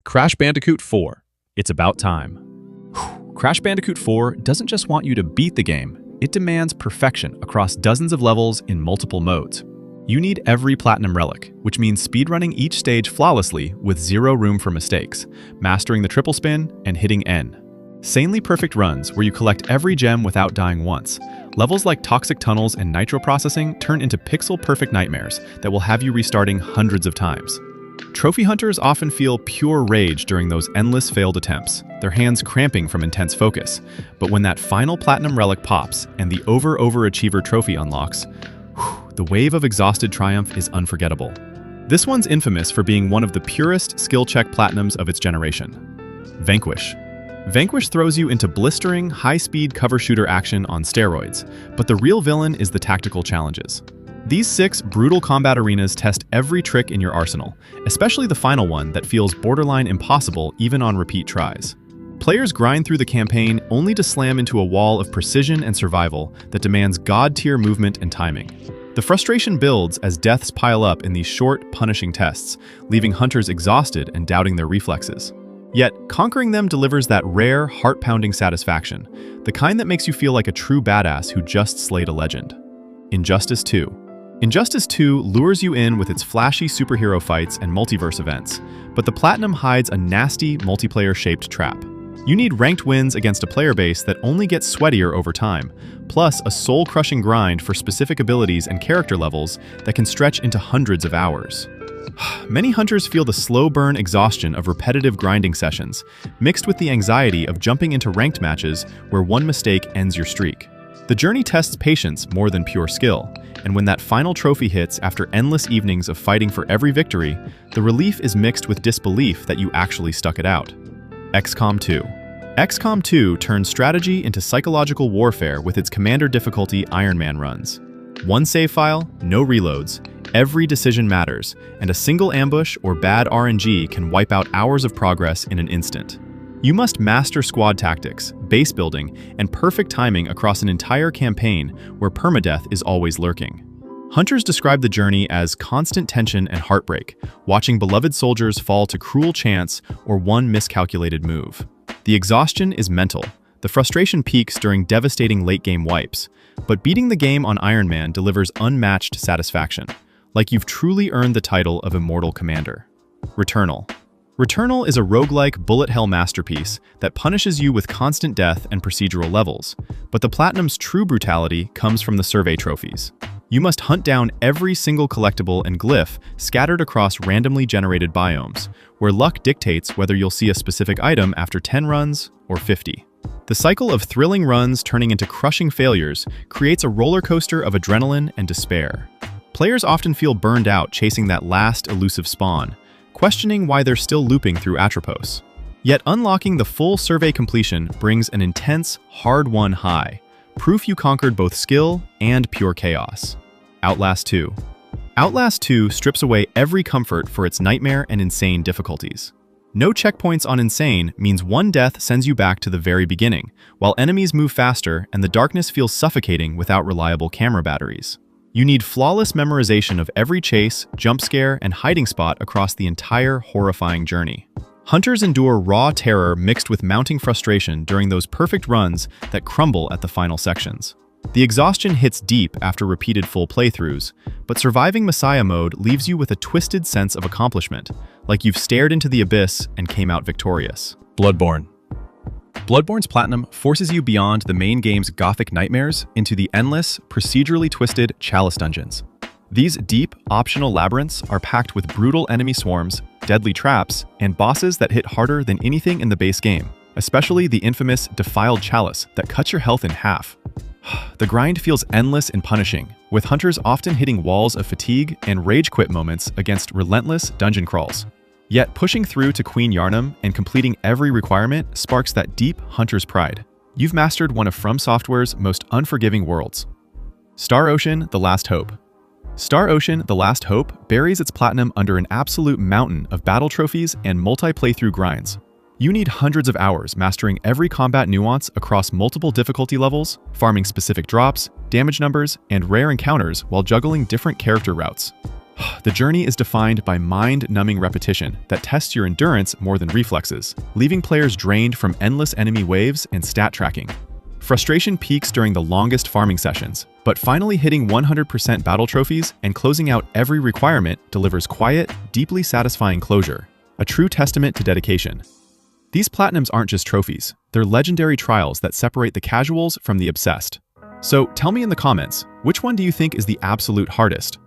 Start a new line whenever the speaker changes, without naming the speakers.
Crash Bandicoot 4. It's about time. Crash Bandicoot 4 doesn't just want you to beat the game, it demands perfection across dozens of levels in multiple modes. You need every platinum relic, which means speedrunning each stage flawlessly with zero room for mistakes, mastering the triple spin, and hitting N. Sanely perfect runs where you collect every gem without dying once. Levels like Toxic Tunnels and Nitro Processing turn into pixel-perfect nightmares that will have you restarting hundreds of times. Trophy hunters often feel pure rage during those endless failed attempts, their hands cramping from intense focus. But when that final platinum relic pops and the overachiever trophy unlocks, the wave of exhausted triumph is unforgettable. This one's infamous for being one of the purest skill check platinums of its generation. Vanquish. Vanquish throws you into blistering, high-speed cover shooter action on steroids, but the real villain is the tactical challenges. These 6 brutal combat arenas test every trick in your arsenal, especially the final one that feels borderline impossible even on repeat tries. Players grind through the campaign only to slam into a wall of precision and survival that demands god-tier movement and timing. The frustration builds as deaths pile up in these short, punishing tests, leaving hunters exhausted and doubting their reflexes. Yet, conquering them delivers that rare, heart-pounding satisfaction, the kind that makes you feel like a true badass who just slayed a legend. Injustice 2. Injustice 2 lures you in with its flashy superhero fights and multiverse events, but the platinum hides a nasty, multiplayer-shaped trap. You need ranked wins against a player base that only gets sweatier over time, plus a soul-crushing grind for specific abilities and character levels that can stretch into hundreds of hours. Many hunters feel the slow burn exhaustion of repetitive grinding sessions, mixed with the anxiety of jumping into ranked matches where one mistake ends your streak. The journey tests patience more than pure skill, and when that final trophy hits after endless evenings of fighting for every victory, the relief is mixed with disbelief that you actually stuck it out. XCOM 2. XCOM 2 turns strategy into psychological warfare with its commander difficulty Iron Man runs. One save file, no reloads, every decision matters, and a single ambush or bad RNG can wipe out hours of progress in an instant. You must master squad tactics, base building, and perfect timing across an entire campaign where permadeath is always lurking. Hunters describe the journey as constant tension and heartbreak, watching beloved soldiers fall to cruel chance or one miscalculated move. The exhaustion is mental. The frustration peaks during devastating late-game wipes, but beating the game on Iron Man delivers unmatched satisfaction, like you've truly earned the title of Immortal Commander. Returnal. Returnal is a roguelike bullet hell masterpiece that punishes you with constant death and procedural levels, but the Platinum's true brutality comes from the survey trophies. You must hunt down every single collectible and glyph scattered across randomly generated biomes, where luck dictates whether you'll see a specific item after 10 runs or 50. The cycle of thrilling runs turning into crushing failures creates a roller coaster of adrenaline and despair. Players often feel burned out chasing that last elusive spawn, questioning why they're still looping through Atropos. Yet unlocking the full survey completion brings an intense, hard-won high, proof you conquered both skill and pure chaos. Outlast 2. Outlast 2 strips away every comfort for its nightmare and insane difficulties. No checkpoints on Insane means one death sends you back to the very beginning, while enemies move faster and the darkness feels suffocating without reliable camera batteries. You need flawless memorization of every chase, jump scare, and hiding spot across the entire horrifying journey. Hunters endure raw terror mixed with mounting frustration during those perfect runs that crumble at the final sections. The exhaustion hits deep after repeated full playthroughs, but surviving Messiah mode leaves you with a twisted sense of accomplishment, like you've stared into the abyss and came out victorious.
Bloodborne. Bloodborne's Platinum forces you beyond the main game's gothic nightmares into the endless, procedurally twisted Chalice dungeons. These deep, optional labyrinths are packed with brutal enemy swarms, deadly traps, and bosses that hit harder than anything in the base game, especially the infamous Defiled Chalice that cuts your health in half. The grind feels endless and punishing, with hunters often hitting walls of fatigue and rage quit moments against relentless dungeon crawls. Yet pushing through to Queen Yharnam and completing every requirement sparks that deep hunter's pride. You've mastered one of From Software's most unforgiving worlds. Star Ocean: The Last Hope. Star Ocean: The Last Hope buries its platinum under an absolute mountain of battle trophies and multi-playthrough grinds. You need hundreds of hours mastering every combat nuance across multiple difficulty levels, farming specific drops, damage numbers, and rare encounters while juggling different character routes. The journey is defined by mind-numbing repetition that tests your endurance more than reflexes, leaving players drained from endless enemy waves and stat tracking. Frustration peaks during the longest farming sessions, but finally hitting 100% battle trophies and closing out every requirement delivers quiet, deeply satisfying closure, a true testament to dedication. These platinums aren't just trophies, they're legendary trials that separate the casuals from the obsessed. So tell me in the comments, which one do you think is the absolute hardest?